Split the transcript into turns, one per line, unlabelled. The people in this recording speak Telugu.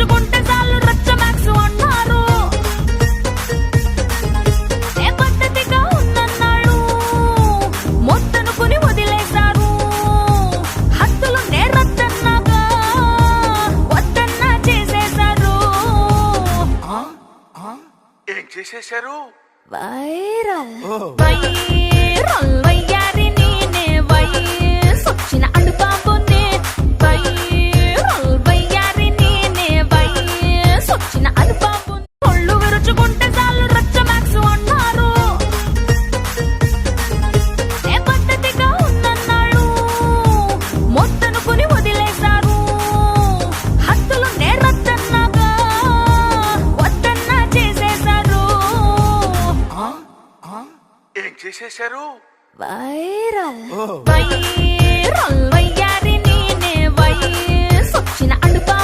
విరుచుకుంటే చాలు రచ్చ మ్యాక్స్ అన్నారు. ఏ పద్ధతిగా ఉందన్నాడు మొత్తనుకుని వదిలేశారు. హద్దులు నేరద్దన్నాగా వద్దన్నా చేసేశారు.
ఏం చేసేశారు?
వైరల్ వైరల్ వయ్యారి నేనే వయసొచ్చిన అడుబాబునే. వైరల్ వయ్యారి నేనే వయసొచ్చిన అడుబాబు. ఒళ్ళు విరుచుకుంటే చాలు రచ్చ మ్యాక్స్ అన్నారు. ఏ పద్ధతిగా ఉందన్నాడు మొత్తనుకుని వదిలేశారు. హద్దులు నేరద్దన్నాగా వద్దన్నా చేసేశారు.
ఏం చేసేశారు?
వైరల్ వైరల్ వయ్యారి నేనే వయసొచ్చిన అడుబా